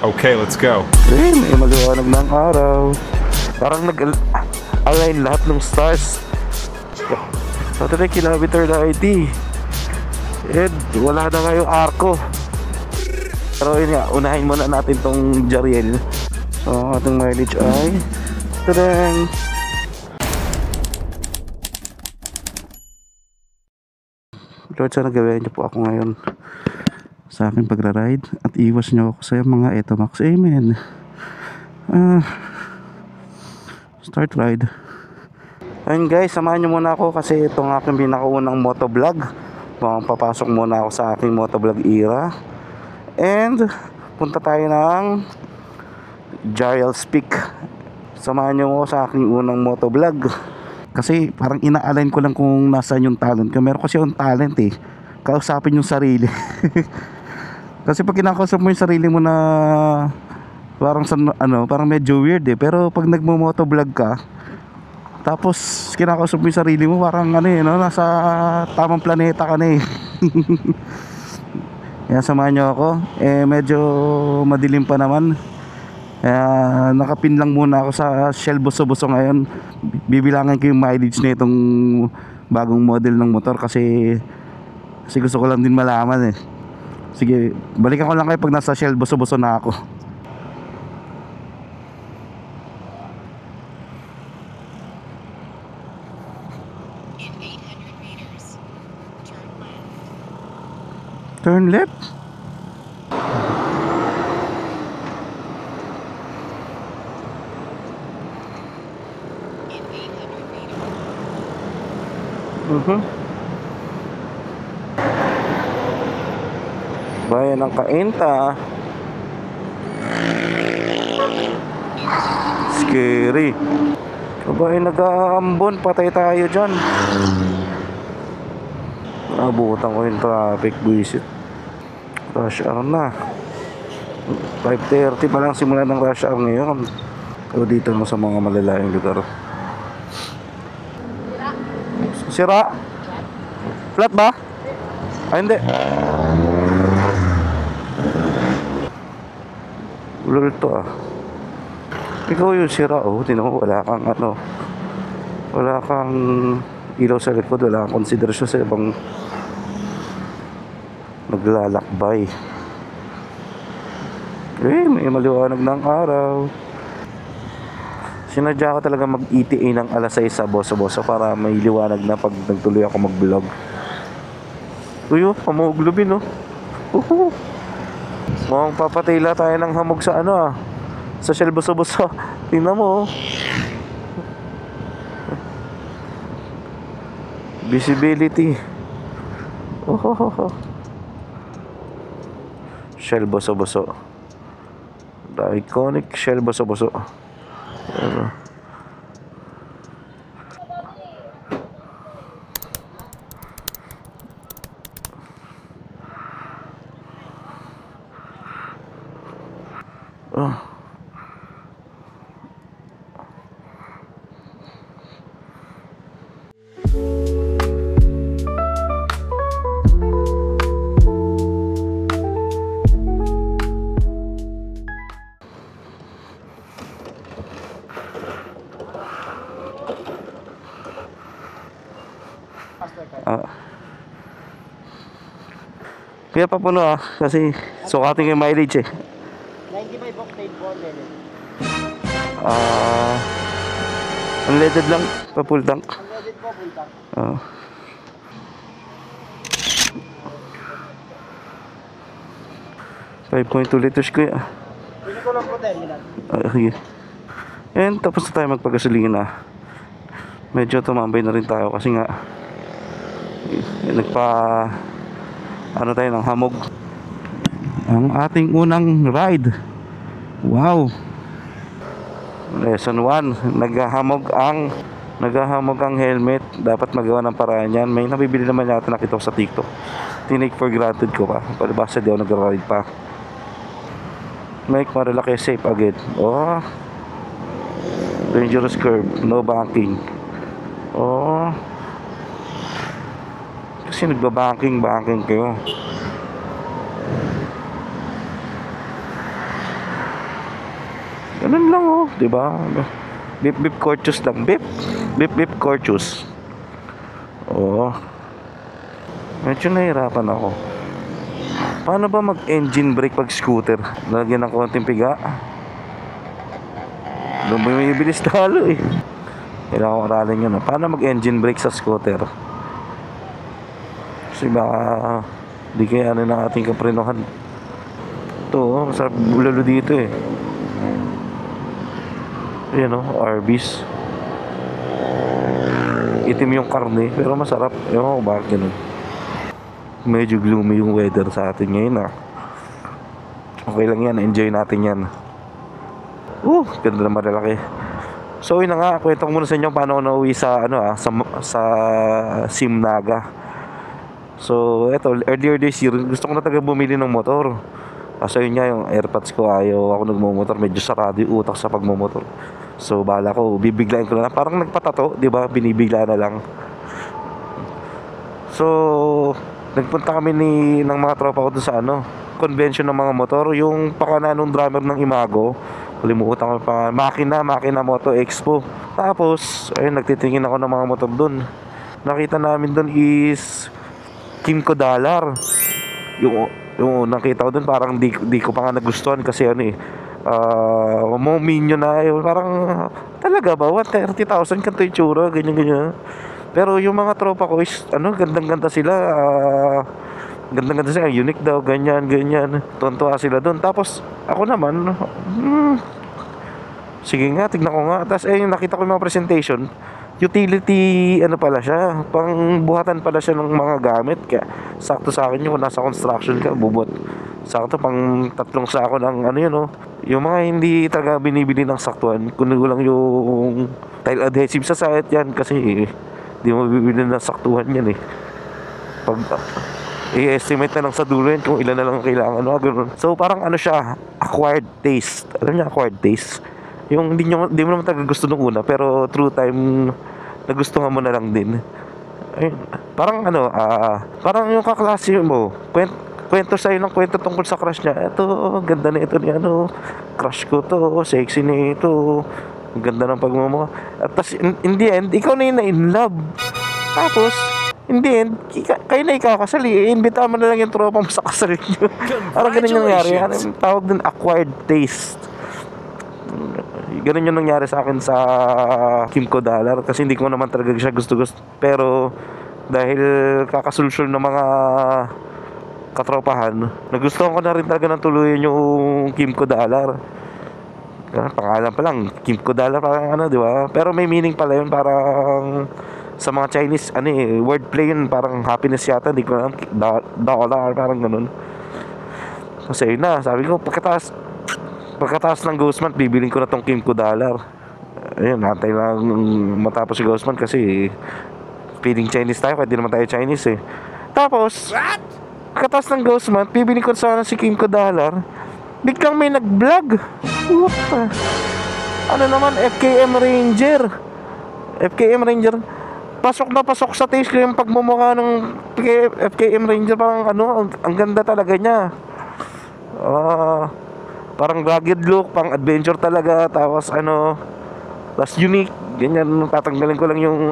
Okay, let's go. May maliwanag ng araw. Parang nag-align lahat ng stars. So, ito na yung kilometer na ID. And wala na ngayong arko. Pero yun nga, unahin muna natin tong Jariel. So, ating mileage ay tadang! Lord, sana gawin niyo po ako ngayon sa aking pagra-ride at iwas niyo ako sa mga Etomax. Amen. Start ride. Ayun guys, samahan niyo muna ako kasi itong aking pinakaunang motovlog. Papasok muna ako sa aking motovlog era. And punta tayo ng Jariel's Peak. Samahan niyo ako sa aking unang motovlog. Kasi parang ina-align ko lang kung nasaan yung talent ko. Meron kasi yung talent eh, kausapin yung sarili. Kasi pag kinakausap mo yung sarili mo na parang parang medyo weird eh. Pero pag nagmo-motovlog ka, tapos kinakausap mo yung sarili mo, parang nasa tamang planeta ka na eh. Kaya samahan nyo ako. Medyo madilim pa naman. Nakapin lang muna ako sa Shell Boso-Boso ngayon. Bibilangan ko yung mileage na itong bagong model ng motor kasi gusto ko lang din malaman eh. Sige, balikan ko lang kayo pag nasa Shell Boso-Boso na ako. In 800 meters, turn left? Bayan ng Cainta. Scary. Kabay, nag-aambon. Patay tayo dyan. Nabutan ko yung traffic. Buisit. Rush hour na. 5:30 pa lang simula ng rush hour ngayon. O dito mo sa mga malalayong lugar. Sira? Flat ba? Ay hindi. Ulol to ah. Ikaw yung sira oh. Tinan mo, wala kang wala kang ilaw sa likod. Wala kang konsiderasyon sa ibang naglalakbay. May maliwanag ng araw. Sinadya ko talaga mag-ETA ng alas 6 sa Boso-Boso para may liwanag na pag nagtuloy ako mag-vlog. Uyo, hamoglobin oh. Mukhang papatila tayo ng hamog sa sa Shell Boso-Boso. Tingnan mo oh. Visibility. Shell Boso-Boso. The iconic Shell Boso-Boso. Kaya papuno kasi sukatin yung mileage eh. 95 octane po minute. Unleaded lang, pa full tank. Unleaded po, full tank. 5.2 liters kuya. Pili ko lang po terminal. Sige. And tapos na tayo magpagasolina. Medyo tumambay na rin tayo kasi nga tayo ng hamog. Ang ating unang ride. Wow. Lesson 1, naghahamog ang helmet. Dapat magawa ng paraan yan. May nabibili naman yata nakita ko sa TikTok. Tinake for granted ko pa. Palibasa di ako nag-ride pa. Make marilaki safe agad. Dangerous curve, no banking. Kasi nagbabanking kayo. Ganun lang oh, di ba? Beep beep courteous lang. Beep beep courteous. Oo. Medyo nahirapan ako. Paano ba mag-engine brake pag scooter? Lagyan ng konting piga. Doon mo yung ibilis talo eh. Kailangan ko aralin yun. Paano mag-engine brake sa scooter? Kasi baka di kaya ano ng ating kaprenohan. Ito oh, masarap bulalo dito eh. Ayan oh, Arby's. Itim yung karne pero masarap. Ewan ko bakit ganun. Medyo gloomy yung weather sa atin ngayon ah. Okay lang yan, enjoy natin yan. Ganda na malalaki. So yun na nga, kwento ko muna sa inyo paano ako nauwi sa sa Simnaga. So eto, earlier this year gusto ko na taga bumili ng motor. Kasi yun nga, yung AirPods ko ayaw ako nagmumotor, medyo sarado yung utak sa pagmumotor. So bahala ko, bibiglain ko na lang. Parang nagpatato, di ba? Binibigla na lang. So nagpunta kami ng mga tropa ko dun sa convention ng mga motor. Yung pakananong drummer ng Imago, kalimutan ko pa, Makina Moto Expo. Tapos ayun, nagtitingin ako ng mga motor dun. Nakita namin dun is Kimco Dollar. Yung nakita ko dun, parang di ko pa nga nagustuhan kasi Mominyo na yun. Parang talaga ba 130,000 kanto yung tsura, ganyan. Pero yung mga tropa ko is gandang-ganda sila. Gandang-ganda sila, unique daw, ganyan. Tontuwa sila doon. Tapos ako naman, sige nga, tignan ko nga. Tapos nakita ko yung mga presentation. Utility pala siya, pangbuhatan pala siya ng mga gamit. Kaya sakto sa akin yung nasa construction ka, bubot. Sakto pang 3 sako ng yung mga hindi talaga binibili ng saktuan. Kunin ko lang yung tile adhesive sa site yan kasi di mo bibili ng saktuhan yan eh. Pag i-estimate na lang sa dulo yan kung ilan na lang kailangan, ganun. So parang siya, acquired taste. Alam niya, acquired taste. Yung hindi mo naman talaga gusto nung una, pero through time nagustuhan mo na lang din. Ayun, parang parang yung kaklase mo, kwento sa'yo ng kwento tungkol sa crush niya. Ito, ganda na ito ni crush ko to, sexy na ito, ganda ng pagmumukha. At tas in the end, ikaw na yung na-in love. Tapos in the end, kayo na ikakasal eh. Imbita mo na lang yung tropa mo sa kasal niyo. Parang ganun yung nangyari. Tawag din acquired taste. Ganun yung nangyari sa akin sa Kimco Dollar. Kasi hindi ko naman talaga siya gusto-gusto. Pero dahil kakasulsul ng mga katropahan, nagustuhan ko na rin talaga ng tuluyan yung Kimco Dollar. Pangalan pa lang, Kimco Dollar, parang di ba? Pero may meaning pala yun, parang sa mga Chinese, wordplay yun, parang happiness yata, hindi ko alam, dollar, parang ganun. Kasi yun na, sabi ko, pagkataas ng Ghost Month, bibiling ko na tong Kimco Dollar. Ayun, natay lang matapos si Ghost Month kasi feeling Chinese tayo, kahit di naman tayo Chinese eh. Tapos, pagkataas ng Ghost Month, bibiling ko sana si Kimco Dollar. Biglang may nag-vlog. What the? Naman, FKM Ranger. Pasok na pasok sa taste ko yung pagmumukha ng FKM Ranger. Parang ang ganda talaga niya. Parang rugged look, pang adventure talaga. Tapos plus unique. Ganyan, tatanggalin ko lang yung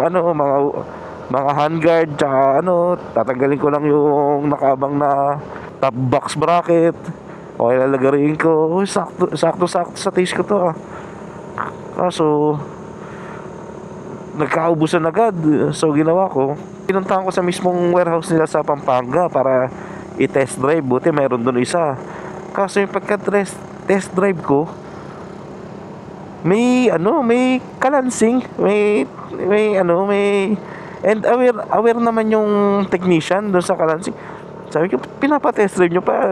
mga handguard. Tsaka tatanggalin ko lang yung nakabang na top box bracket. Okay, lalagarin ko. Sakto sa taste ko to. Kaso nagkaubusan agad. So ginawa ko, pinuntahan ko sa mismong warehouse nila sa Pampanga para i-test drive. Buti meron doon isa. Kaso yung pagka-test drive ko, may kalansing, may and aware naman yung technician doon sa kalansing. Sabi ko, pinapa-test drive nyo pa.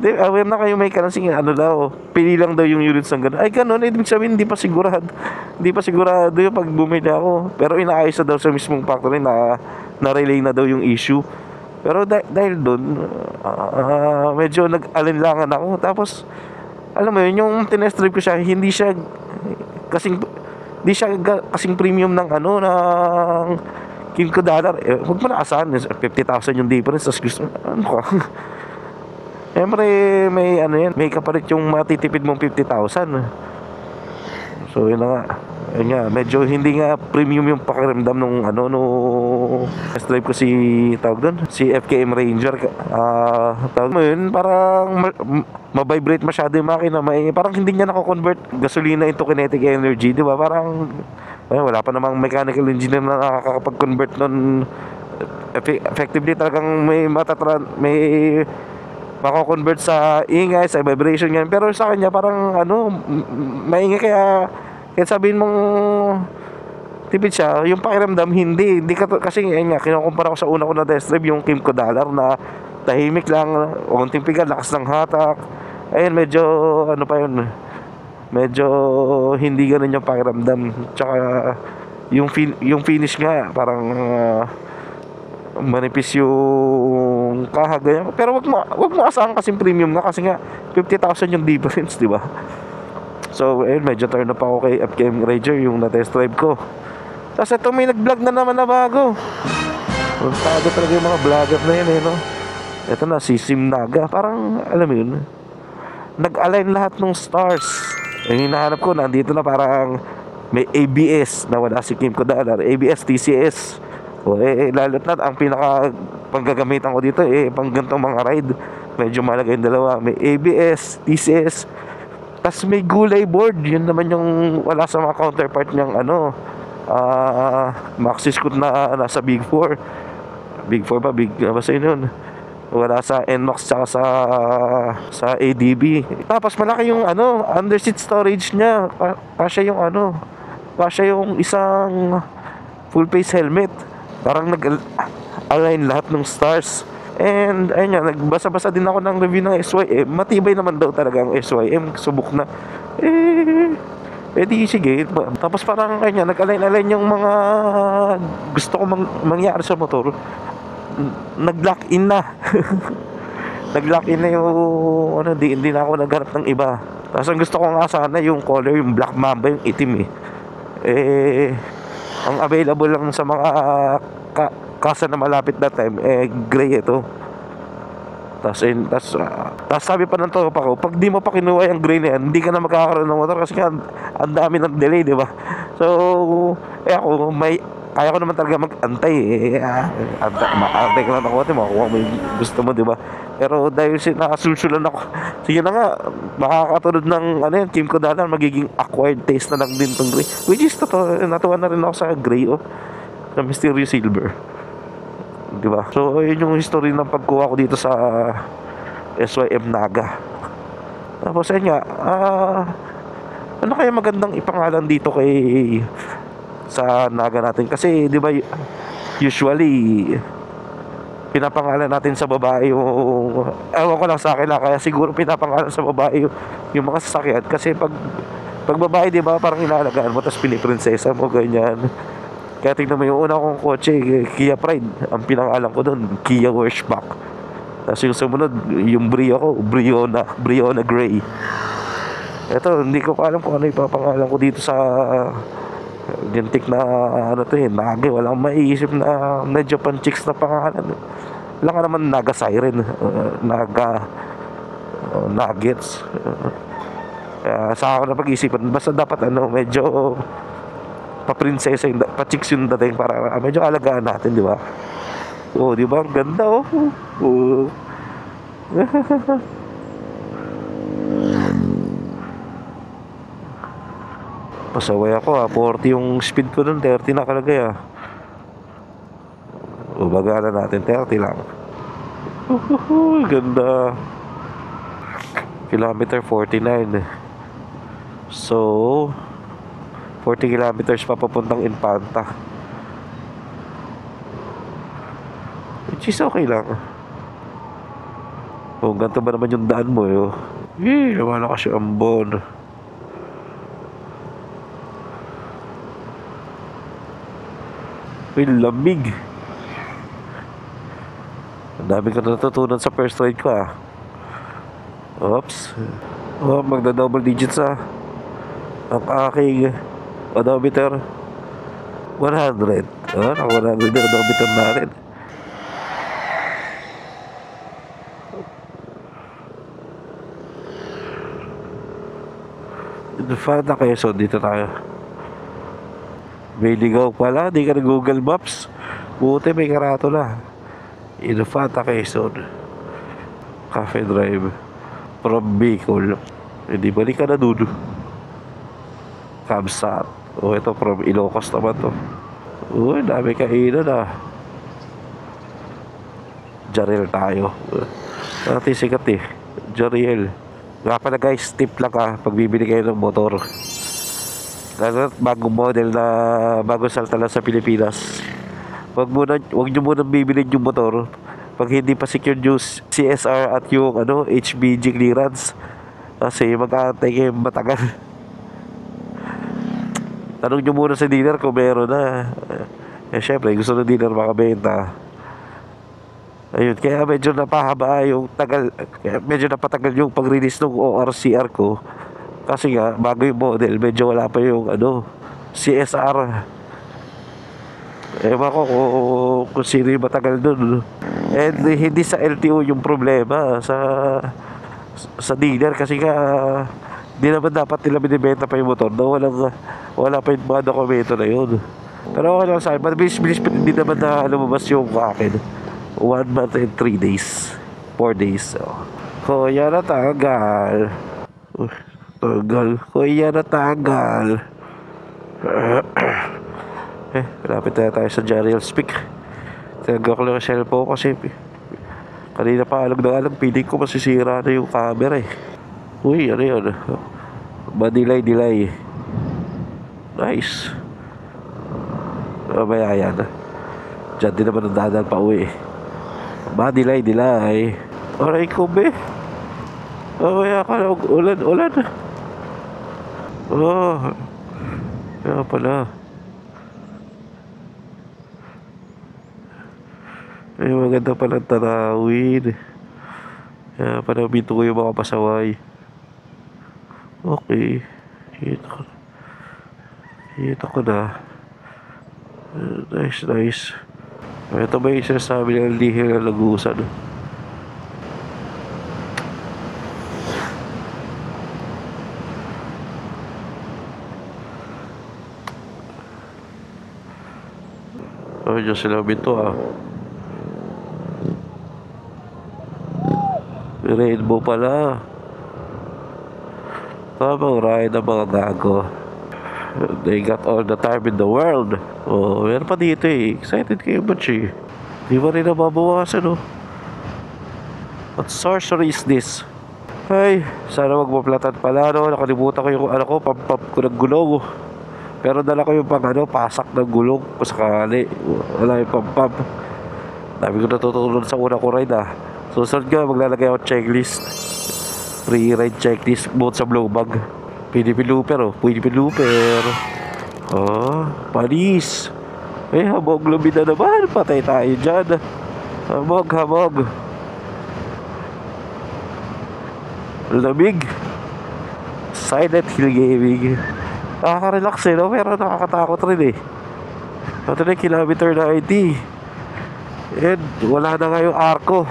Aware na kayo may kalansing. Pili lang daw yung units ng gano'n. Ay, gano'n. Ibig sabihin, hindi pa sigurado yung pag bumili ako. Pero inaayos na daw sa mismong factory na-relay na daw yung issue. Pero dahil doon, medyo nag-alinlangan ako. Tapos, alam mo yun, yung tinest drive ko siya, hindi siya kasing premium ng Kimco Dollar. Huwag mo na asahan, 50,000 yung difference. Tapos gusto, Siyempre, may ano yan, may kapalit yung matitipid mong 50,000. So, yun na nga. Yun nga, medyo hindi nga premium yung pakiramdam nung ano, nung test drive ko si, tawag doon, si FKM Ranger. Tawag mo yun, parang ma-vibrate masyado yung makina. Parang hindi niya nako-convert gasolina into kinetic energy, di ba? Parang, wala pa namang mechanical engineer na nakakapag-convert nun. Effectively talagang may mako-convert sa ingay, sa vibration yan. Pero sa kanya parang ano, maingay, kaya sabihin mong tipid siya, yung pakiramdam hindi ka kasi ayun nga, kinukumpara ko sa una ko na test drive yung Kimco Dollar na tahimik lang, unting pigal, lakas ng hatak. Ayun, medyo ano pa yun, medyo hindi ganun yung pakiramdam. Tsaka yung finish nga parang manipis yung kaha, ganyan. Pero wag mo asahan kasing premium nga, kasi nga 50,000 yung difference, di ba? So, ayun, medyo turn up ako kay FKM Ranger yung na-test drive ko. Tapos ito, may nag-vlog na naman na bago. Puntago talaga yung mga vlogger na yun, no? Ito na, si Sim Naga. Parang, alam mo yun, nag-align lahat ng stars. Yung hinahanap ko, nandito na, parang may ABS na wala si Kimco Dollar. ABS, TCS. O, lalot na, ang pinaka panggagamitan ko dito, pang gantong mga ride. Medyo malaga yung dalawa. May ABS, TCS. Tas may gulay board. Yun naman yung wala sa mga counterpart niyang ano, Maxi Scoot na nasa Big 4. Big 4 ba? Basta yun. Wala sa NMAX tsaka sa ADB. Tapos malaki yung ano, underseat storage niya. Kasya yung ano, kasya yung isang full face helmet. Parang nag-align lahat ng stars. And ayun nga, nagbasa-basa din ako ng review ng SYM. Matibay naman daw talaga ang SYM. Subok na. Di sige. Tapos parang kanya, nag-align-align yung mga gusto ko mangyari sa motor. Nag-lock in na. Nag-lock in na yung ano, hindi na ako naghanap ng iba. Tapos ang gusto ko nga sana yung color, yung Black Mamba, yung itim ang available lang sa mga kasa na malapit that time, gray ito. Tapos sabi pa ng tropa ko, pag di mo pa kinuha yung gray na yan, hindi ka na magkakaroon ng motor kasi ang dami ng delay, di ba? So, ako, kaya ko naman talaga mag-antay. Antay ka lang ako, makuha mo yung gusto mo, di ba? Pero dahil nakasulsulan ako, sige na nga, makakatulad ng ano yun, Kimco Dollar, magiging acquired taste na lang din tong gray. Which is totoo, natuwa na rin ako sa gray, sa Mysterious Silver. Diba? So, yun yung history ng pagkuha ko dito sa SYM Naga. Tapos, ayun nga, ano kaya magandang ipangalan dito sa Naga natin? Kasi, di ba, usually, pinapangalan natin sa babae yung, ewan ko lang sa akin kaya siguro pinapangalan sa babae yung mga sasakyan. Kasi pag babae, di ba, parang inalagaan mo, tapos piniprinsesa mo, ganyan. Kaya tingnan mo yung una kong kotse, Kia Pride. Ang pinangalan ko doon, Kia Washback. Tapos yung sumunod, yung Brio ko, Briona Gray. Ito, hindi ko pa alam kung ano ipapangalan ko dito sa gintik na ano to Nagi. Walang maiisip na medyo pan-chicks na pangalan. Wala ka naman Naga Siren, Naga Nuggets. Kaya sa ako na pag-isipan, basta dapat ano, medyo pa-prinsesa yung pa-chicks yung dating para medyo alagaan natin, di ba? Di ba? Ang ganda, Pasaway ako, 40 yung speed ko dun, 30 nakalagay, Bagala natin, 30 lang. Ganda. Kilometer 49. So 40 kilometers pa papuntang Infanta, which is okay lang. Ganito ba naman yung daan mo, naman ako siya ambon. Lamig. Ang dami ko natutunan sa first ride ko, Oops. Magda-double digits, ang aking odometer 100. Naka 100 na odometer natin. Infanta Quezon, dito tayo. May ligaw pala, di ka na Google Maps. Buti may karatula. Infanta Quezon. Cafe Drive. From Bicol. Hindi balik ka na dun. Kamsat. O ito from Ilocos naman to. Uy, dami kainan ah. Jariel tayo. Dati sikat eh. Jariel. Nga pala guys, tip lang ah. Pag bibili kayo ng motor. Lalo bagong model na bagong salta lang sa Pilipinas. Wag nyo muna bibili yung motor pag hindi pa secure yung CSR at yung HBG clearance. Kasi mag-aantay kayo matagal. Tanong nyo muna sa dealer kung meron na. Syempre gusto ng dealer makabenta. Ayun, kaya medyo napahaba yung tagal. Kaya medyo napatagal yung pag-release ng ORCR ko. Kasi nga, bago yung model, medyo wala pa yung CSR. Ewan ko kung sino yung matagal dun. And hindi sa LTO yung problema, sa dealer. Kasi nga, di naman dapat nila binibenta pa yung motor na wala pa yung mga dokumento na yun. Pero okay lang sa akin, mabilis-bilis hindi naman na lumabas yung akin. 1 month and 3 days. 4 days. Kuya na tagal. Kuya na tagal. Malapit na tayo sa Jariel Speak. Tinagak ko lang yung cellphone kasi kanina pa alag piling ko masisira na yung camera eh. Uy, ano yun? Delay. Nice. Mamaya yan. Diyan din naman ang dadal pa uwi. Delay. Aray ko be. Mamaya ka lang ulan. Kaya pala. Ay, maganda palang tanawin. Kaya pala bito ko yung mga pasaway. Okay. Kita ko na. Nice. Ito ba yung sinasabi ng lihir na lagusan? Diyos sila bito ah. Rainbow pala. Tamang ride ang mga gago. They got all the time in the world. Meron pa dito eh. Excited kayo ba siya? Di ba rin nababawasan oh. What sorcery is this? Ay, sana wag maplatan pala no. Nakalimutan ko yung pampap ko ng gulong. Pero dala ko yung pasak ng gulong kung sakali. Wala yung pampap. Dami ko natutunan sa una ko ride ah. Susunod ka, maglalagay ako checklist. Pre-ride checklist mode sa blow bag. PDP Looper. Panis. Habog lumbi na naman. Patay tayo dyan. Habog. Lamig. Silent Hill Gaming. Nakaka-relax eh, no? Pero nakakatakot rin eh. Ito na yung kilometer na ID. And wala na nga yung arko.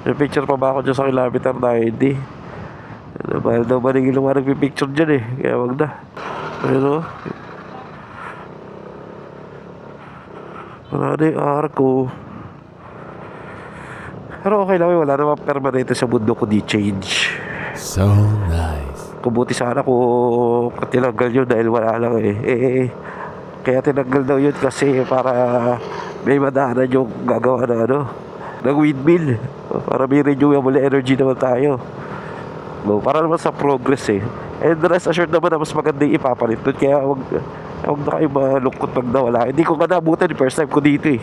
May picture pa ba ako dyan sa kilometer na ID? Mahal daw ba naging lumarang picture dyan eh. Kaya wag na. Pero wala na yung arko. Pero okay lang, wala naman permanente sa mundo ko di change. So nice. Kubuti sana kung tinanggal yun dahil wala lang eh. Kaya tinanggal daw yun kasi para may madaanan yung gagawa ng windmill. Para may renewable energy naman tayo. Para naman sa progress eh. And rest assured naman na mas maganda yung ipapalit doon. Kaya wag na kayo malungkot pag nawala. Hindi ko nabutan yung first time ko dito eh.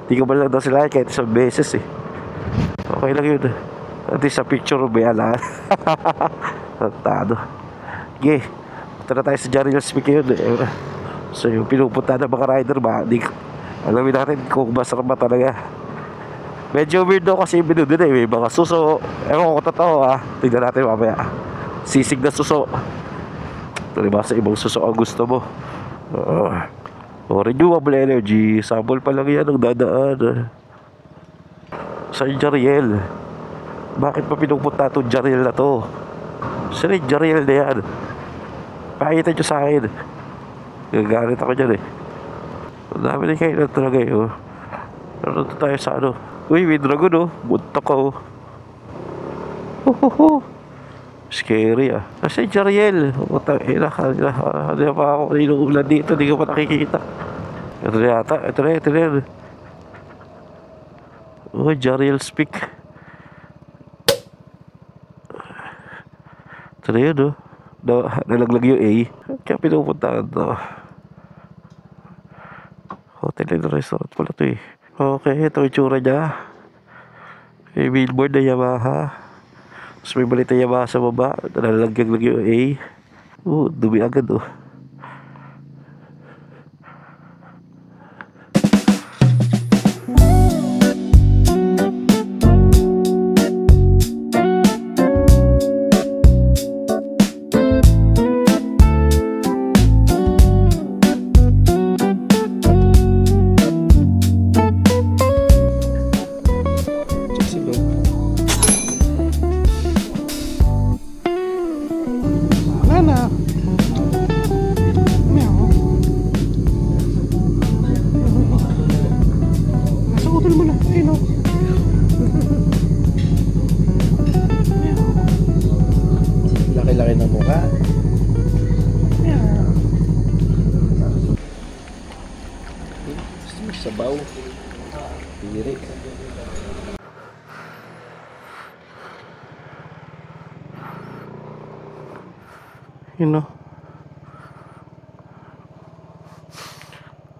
Hindi ko malang sila kahit isang beses eh. Okay lang yun. At sa picture may alaan. Tantado. Okay. Punta na tayo sa Jariel Speak yun. So yung pinupunta ng mga rider ba, alamin natin kung masarap ba talaga. Medyo weird daw kasi yung menu dun eh. May mga suso. Ewan ko kung totoo ah. Tignan natin mamaya. Sisig na suso. Ito ba sa ibang suso ang gusto mo? Renewable energy. Sample pa lang yan ang dadaan. Sa Jariel. Bakit pa pinupunta itong Jariel na to? Sino yung Jariel na yan? Pakita nyo sa akin. Gagalit ako dyan eh. Ang dami na kayo na talaga eh. Oh. Ano tayo sa ano? Uy, may dragon oh. Buntok ko oh. Ho. Scary ah. Kasi Jariel. Utang ina ka. Hindi pa ako inuulan dito. Hindi ko pa nakikita. Ito na yata. Ito na. Oh, Jariel speak. Ito na yun oh. Nalaglag yung A. Kaya pinupuntaan to. Hotel and resort pala to eh. Okay, ito yung tsura niya. May billboard na Yamaha. Tapos may balita Yamaha sa baba. Nalaglag yung A. Dumi agad oh. Nana. Meow. Nasa hotel mo na. Ayun o. Laki-laki ng mukha. Meow. Gusto mo sabaw? Piri. You know.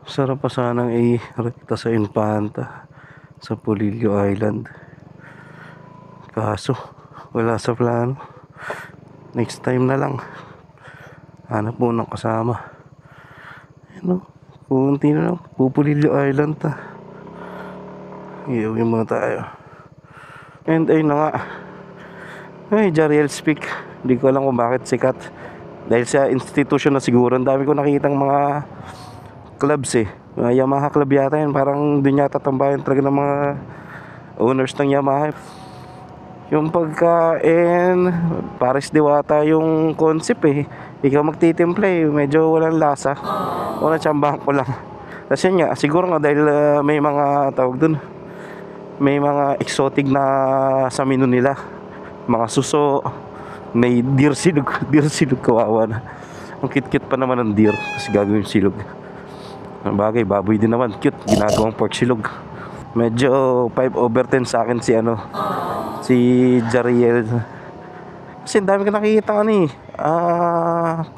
Sarap pa sanang i-rekta sa Infanta sa Polillo Island. Kaso wala sa plano. Next time na lang. Hanap mo ng kasama. You know, kunti na lang. Pupulillo Island ta. Iuwi muna tayo. And ayun na nga. Ay, Jariel speak. Hindi ko alam kung bakit sikat. Dahil sa institution na siguro. Ang dami ko nakitang mga clubs eh. Mga Yamaha club yata yan. Parang dun yata tambayan talaga ng mga owners ng Yamaha. Yung pagkain, Paris Diwata yung concept eh. Ikaw magtitimpla eh. Medyo walang lasa. O natsambahan ko lang. Kasi yun nga, siguro nga dahil may mga tawag dun. May mga exotic na sa menu nila. Mga suso. May deer silog. Deer silog, kawawa na. Ang cute pa naman ng deer. Kasi gagawin silog. Ang bagay, baboy din naman. Cute, ginagawang pork silog. Medyo 5/10 sa akin si Jariel. Kasi dami ko nakikita ano eh.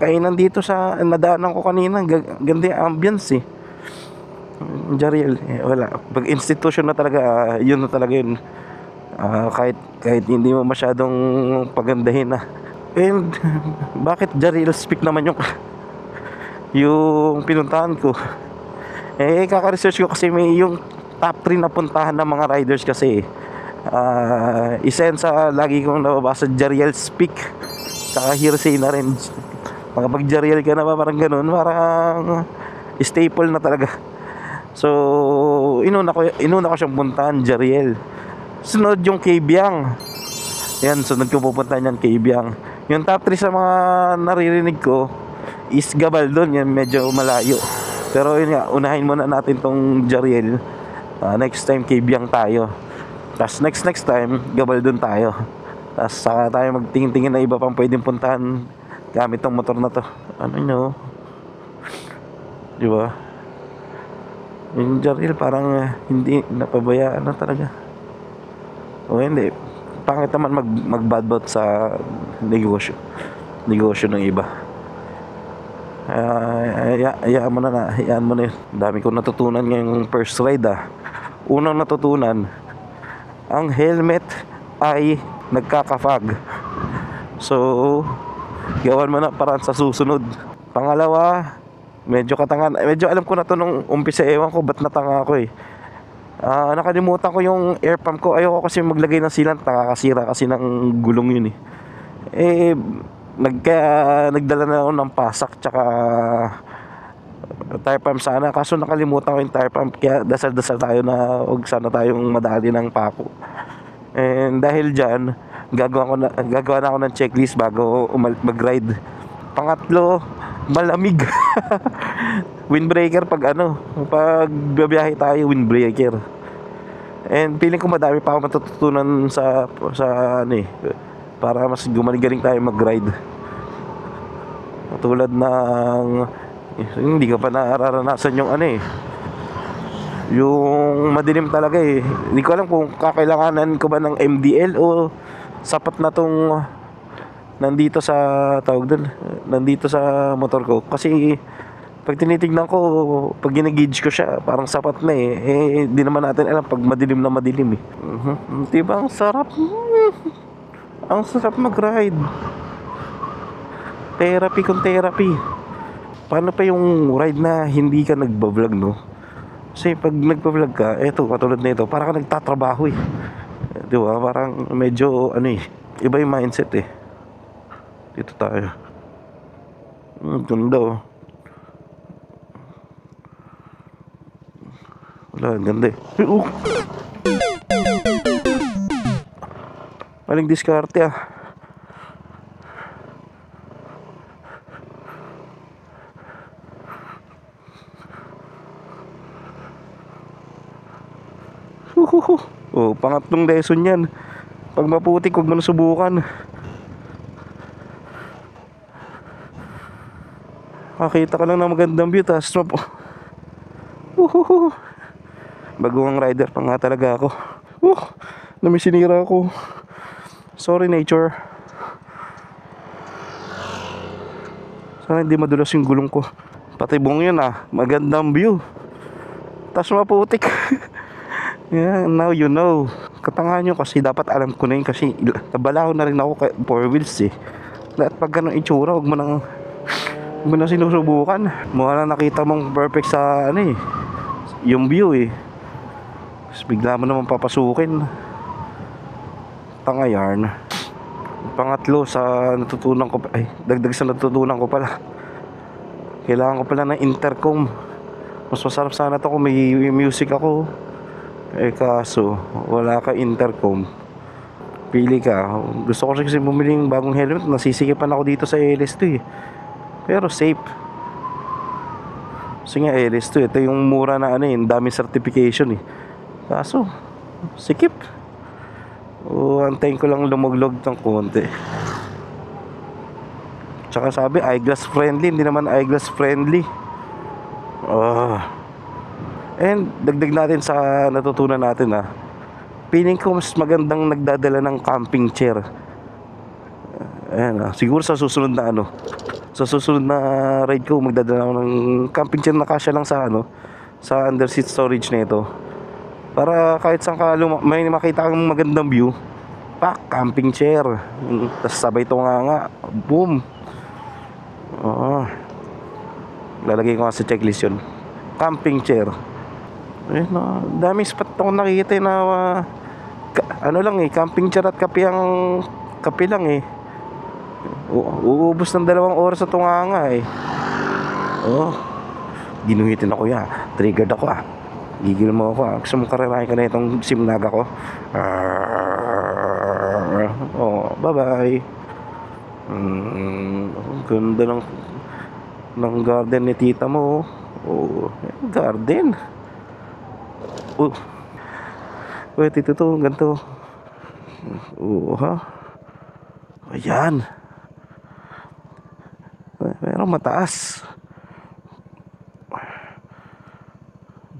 Kainan dito sa nadaanan ko kanina. Ganda yung ambience eh. Jariel, wala. Pag institution na talaga, yun na talaga yun. Kahit hindi mo masyadong pagandahin na. And bakit Jariel speak naman yung pinuntahan ko? Kaka-research ko kasi may yung top 3 na puntahan ng mga riders kasi. Isa yan sa lagi kong nababasa, Jariel speak. Saka hearsay na rin. Pag Jariel ka na ba, parang ganun, parang staple na talaga. So inuna ko siyang puntahan, Jariel. Sunod yung Kabyang. Yan, sunod ko pupuntahan yan, Kabyang. Yung top 3 sa mga naririnig ko is Gabaldon. Yan, medyo malayo. Pero yun nga, unahin muna natin tong Jariel. Next time Kabyang tayo. Tapos next time Gabaldon tayo. Tapos saka tayo magtingin-tingin na iba pang pwedeng puntahan gamit tong motor na to. Ano nyo? Di ba? Yung Jariel parang hindi napabayaan na talaga. O hindi, pangit naman mag-bad bout sa negosyo ng iba. Hayaan mo na yun. Dami kong natutunan ngayong first ride Unang natutunan, ang helmet ay nagkakafag. So gawan mo na parang sa susunod. Pangalawa, medyo alam ko na to nung umpisa, ewan ko ba't natanga ako eh. Nakalimutan ko yung air pump ko. Ayoko kasi maglagay ng sealant, nakakasira kasi ng gulong yun eh. Nagdala na ako ng pasak tsaka tire pump sana. Kaso nakalimutan ko yung tire pump. Kaya dasal-dasal tayo na huwag sana tayong madali ng pako. And dahil dyan, gagawa na ako ng checklist bago mag-ride. Pangatlo, malamig. Windbreaker pag pag biyahe tayo, windbreaker. And feeling ko madami pa ako matututunan sa para mas gumaling-galing tayo mag-ride. Tulad ng hindi ka pa nararanasan yung yung madilim talaga eh. Hindi ko alam kung kakailanganan ko ba ng MDL o sapat na tong nandito sa motor ko. Kasi pag tinitignan ko, pag ginagauge ko siya, parang sapat na eh. Di naman natin alam pag madilim na madilim eh. Diba ang sarap? Ang sarap mag-ride. Therapy kung therapy. Paano pa yung ride na hindi ka nagbablog, no? Kasi pag nagbablog ka, eto, katulad na ito, parang ka nagtatrabaho eh. Diba? Parang medyo, iba yung mindset eh. Dito tayo. Ganda oh. Wala, ganda eh. Maling diskarte ah. Oh, pangatlong lesson yan. Pag maputik, huwag mo na subukan. Makita ka lang ng magandang view, tas baguhang rider pa nga talaga ako. Namisinira ako. Sorry nature. Sana hindi madulas yung gulong ko. Patibong yun ah. Magandang view, tas maputik. Yeah, now you know. Katangahan nyo kasi dapat alam ko na yun. Kasi nabalaho na rin ako 4 wheels eh. Lahat pag ganun itsura, huwag mo nang sinusubukan. Mukha na nakita mong perfect sa yung view eh. Tapos bigla mo naman papasukin. Tanga yarn. Pangatlo sa natutunan ko, dagdag sa natutunan ko pala, kailangan ko pala ng intercom. Mas masarap sana to kung may music ako. Kaso wala ka intercom. Pili ka. Gusto ko kasi bumili ng bagong helmet. Nasisikipan ako dito sa LS2 eh. Pero safe. Kasi nga LS2, ito yung mura na dami certification eh. Kaso sikip. Antayin ko lang lumuglog ng konti. Tsaka sabi eyeglass friendly. Hindi naman eyeglass friendly. And dagdag natin sa natutunan natin feeling ko mas magandang nagdadala ng camping chair. Ayan siguro sa susunod na sa susunod na ride ko, magdadala ako ng camping chair na kasya lang sa sa under seat storage na ito. Para kahit saan ka may makita kang magandang view, camping chair. Tapos sabay ito nga, boom. Lalagay ko nga sa checklist yun. Camping chair. Daming spot akong nakikita na camping chair at kape lang eh. Uubos ng 2 oras sa tunganga eh. Ginuhitin ako ya. Triggered ako Gigil mo ako Gusto mo karerahin ka na itong simnaga ko. Bye bye. Ganda ng garden ni tita mo. Garden. Wait, ito to, ganito. Ayan. Pero mataas.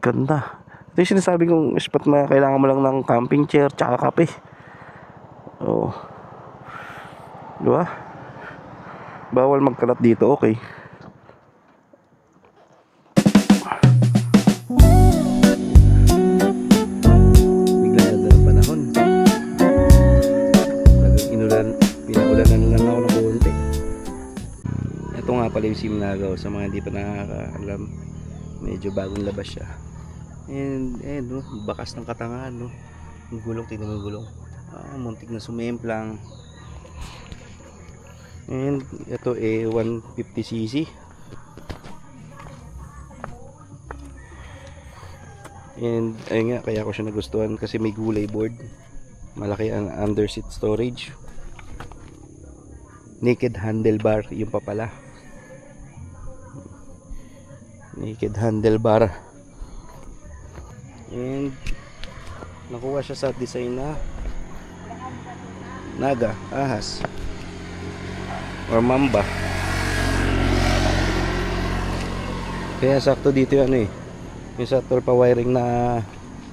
Ganda. Ito yung sinasabi kong spot na kailangan mo lang ng camping chair tsaka kape. Diba? Bawal magkalat dito, okay. Pala yung Simnagaw sa mga hindi pa nakakaalam, medyo bagong labas siya. And bakas ng katangahan yung gulong, tingnan mo yung gulong, muntik na sumemplang. And ito 150cc. And ayun nga, kaya ko siya nagustuhan kasi may gulay board. Malaki ang under seat storage. Naked handlebar yung pa pala. Naked handlebar. And nakuha siya sa design na naga, ahas or mamba. Kaya sakto dito yung ano eh, yung sa torpa wiring na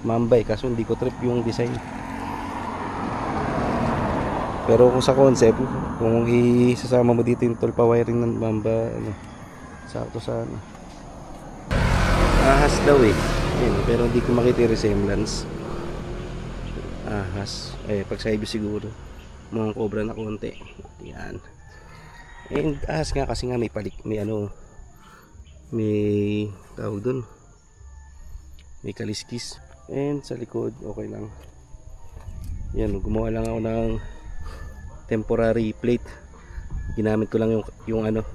mamba eh, kaso hindi ko trip yung design. Pero kung sa concept, kung isasama mo dito yung torpa wiring ng mamba, ano, sakto sa ano. Ahas daw eh. Ayun, pero hindi ko makita yung resemblance. Ahas. Pag sa ibig siguro mga cobra na konti. Yan. And ahas nga kasi nga may palik, may ano, may tawag dun, may kaliskis. And sa likod okay lang. Yan, gumawa lang ako ng temporary plate. Ginamit ko lang yung ano,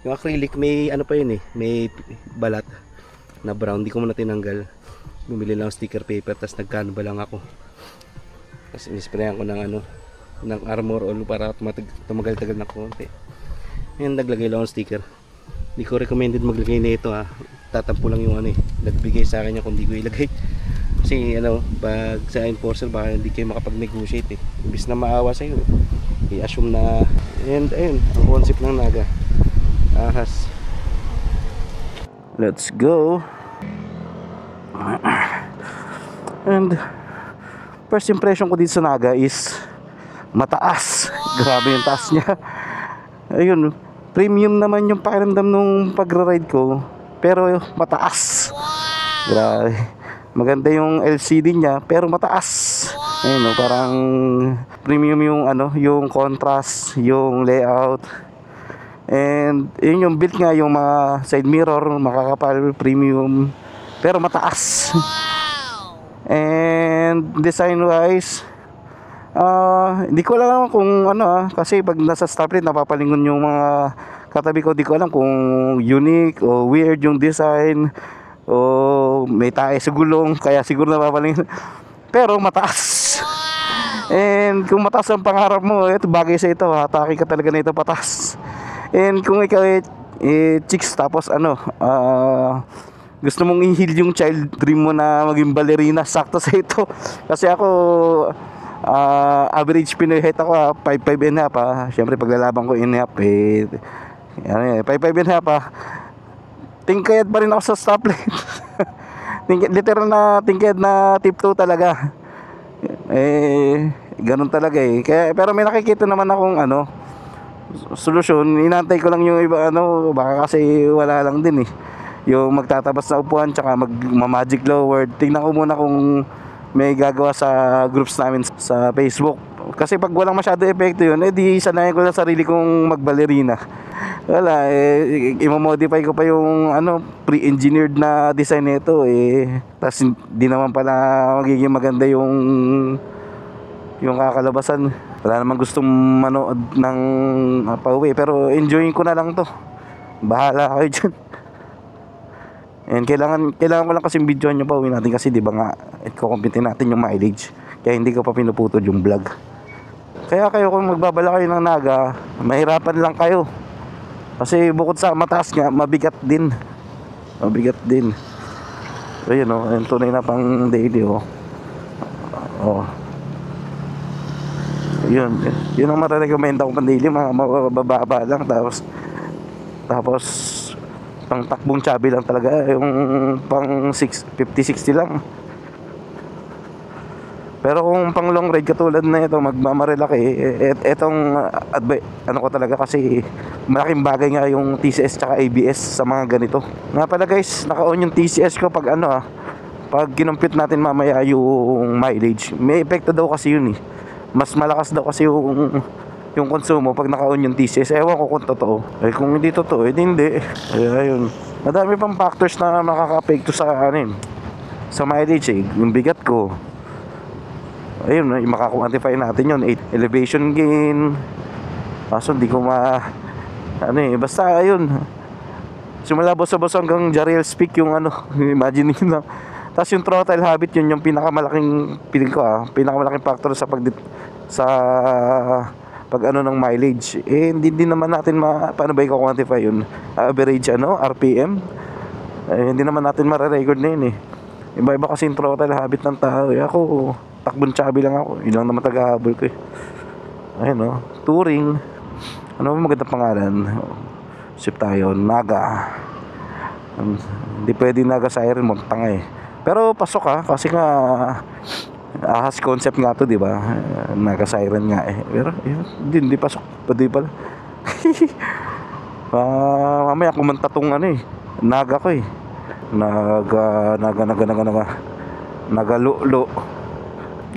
yung acrylic, may ano pa yun eh, may balat na brown, di ko muna tinanggal. Bumili lang sticker paper, tapos nagkanba lang ako, tapos inisprayan ko ng ano, ng armor oil para tumagal-tagal na konti. Yan, naglagay lang ng sticker. Di ko recommended maglagay na ito ha, tatampo lang yung ano eh, nagbigay sa akin niya kung di ko ilagay. Kasi ano, pag sa enforcer baka hindi kayo makapag-negotiate eh, imbis na maawa sa iyo, i-assume na. And ayun, ang concept ng naga, ahas. Let's go. And first impression ko dito sa naga is mataas. Grabe yung taas niya. Ayun, premium naman yung pakiramdam nung pagra-ride ko, pero mataas. Grabe. Maganda yung LCD niya pero mataas. Ayun, no, parang premium yung ano, yung contrast, yung layout. And yun yung built nga, yung mga side mirror makakapal, premium pero mataas. And design wise, hindi ko alam kung ano kasi pag nasa stoplight napapalingon yung mga katabi ko. Di ko alam kung unique o weird yung design o may tae sa gulong kaya siguro napapalingon. Pero mataas. And kung mataas ang pangarap mo, ito bagay sa ito, hatake ka talaga na ito patas. And kung ikaw chicks tapos ano, gusto mong i-heal yung child dream mo na maging ballerina, sakto sa ito. Kasi ako average Pinoy height ako 5'5 and a half Siyempre paglalaban ko in half 5'5 and a half tingkayad pa rin ako sa stoplight. Literal na tingkayad na tiptoe talaga. Ganun talaga eh. Kaya, pero may nakikita naman akong ano, solusyon. Inantay ko lang yung iba ano, baka kasi wala lang din eh, yung magtatabas na upuan tsaka mag-magic lower. Tingnan ko muna kung may gagawa sa groups namin sa Facebook. Kasi pag walang masyado epekto yun, di sanayin ko lang sarili kong magbalerina. Wala, i-modify ko pa yung ano, pre-engineered na design nito tas di naman pala magiging maganda yung kakalabasan. Wala namang gustong manood ng pauwi, pero enjoying ko na lang to. Bahala kayo dyan. And kailangan ko lang kasi videoan yung pauwi natin kasi di ba nga i-compute natin yung mileage. Kaya hindi ko pa pinuputol yung vlog. Kaya kayo kung magbabala kayo ng naga, mahirapan lang kayo. Kasi bukod sa mataas nga, mabigat din. Mabigat din. So yun o, yung tunay na pang daily o. Yun ang matarekomenda ko pang daily, mababa lang. Tapos pang takbong chubby lang talaga, yung pang 50-60 lang. Pero kung pang long ride katulad na ito, magmamarelaki, etong ano ko talaga kasi malaking bagay nga yung TCS tsaka ABS sa mga ganito. Nga pala guys, naka-on yung TCS ko pag ano pag kinumpute natin mamaya yung mileage. May epekto daw kasi yun eh. Mas malakas daw kasi yung konsumo pag naka-on yung TCS. Ewan ko kung totoo. Kung hindi totoo, hindi. Ayun. Madami pang factors na makaka-apekto sa sa mileage yung bigat ko. Ayun, makakuantify natin yun. Elevation gain. Kaso hindi ko basta ayun, simula bosa-bosa hanggang Jariel Peak yung imagine nyo lang. Tapos yung throttle habit, yun yung pinakamalaking piling ko pinakamalaking factor sa pag ano ng mileage. Eh hindi din naman natin paano ba i-quantify yun? Average RPM. Eh, hindi naman natin mare-record na yun eh. Iba-iba kasi yung throttle habit ng tao. Ako, takbon chubby lang ako. Yun lang naman tagahabol ko eh. Ayun Touring. Ano ba magandang pangalan? Sip tayo, Naga. Hindi pwede Naga Siren mo, tanga eh. Pero pasok kasi nga ahas concept nga to, di ba? Naga Siren nga eh. Pero hindi pasok. Pwede pala. Mamaya kumanta tong Naga ko eh. Naga lo.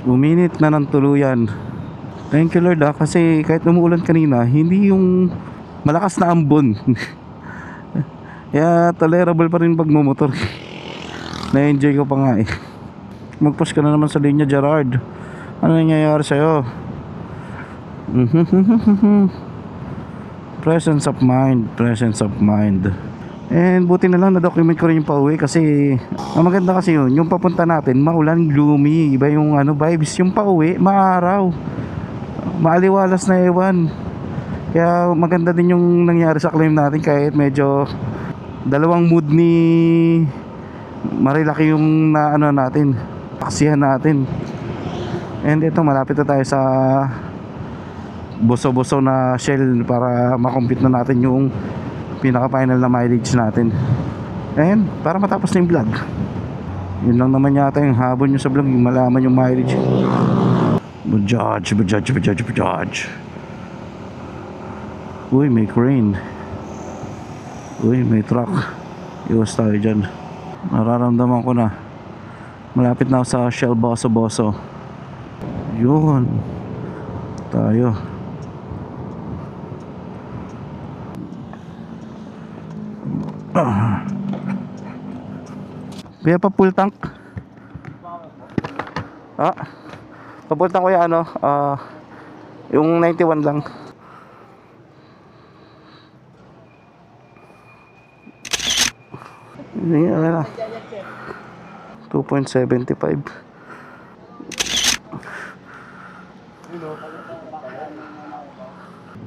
Uminit na ng tuluyan. Thank you Lord kasi kahit umuulan kanina, hindi yung malakas na ambon. Kaya tolerable pa rin pagmumotor. Na-enjoy ko pa nga eh. Mag-push ka na naman sa linya, Gerard. Ano nangyayari sa'yo? Presence of mind. And buti na lang na-document ko rin yung pauwi kasi ang maganda kasi yun, yung papunta natin maulan, gloomy, iba yung vibes. Yung pauwi, maaraw, maaliwalas na ewan. Kaya maganda din yung nangyari sa claim natin kahit medyo dalawang mood ni marilaki yung natin, paksihan natin. And ito, malapit na tayo sa buso-buso na Shell para makompute na natin yung pinaka final na mileage natin. And para matapos na yung vlog, yun lang naman yata yung habol nyo sa vlog, yung malaman yung mileage. Bajaj. Uy, may crane. Uy, may truck. Iwas tayo dyan. Nararamdaman ko na malapit na ako sa Shell Boso. Yun tayo. Kaya pa full tank. Pa full tank ko yung 91 lang. Hindi, 2.75.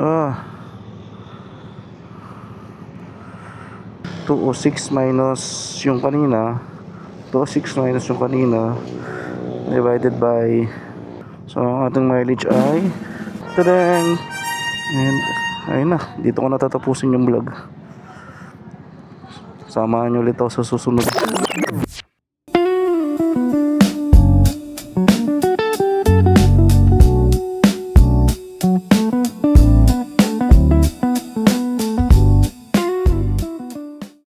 Ah. 206 minus yung kanina. 206 minus yung kanina divided by, so ang ating mileage ay tadang. And ayun na, dito ko natatapusin yung vlog. Samahan nyo ulit ako sa susunod.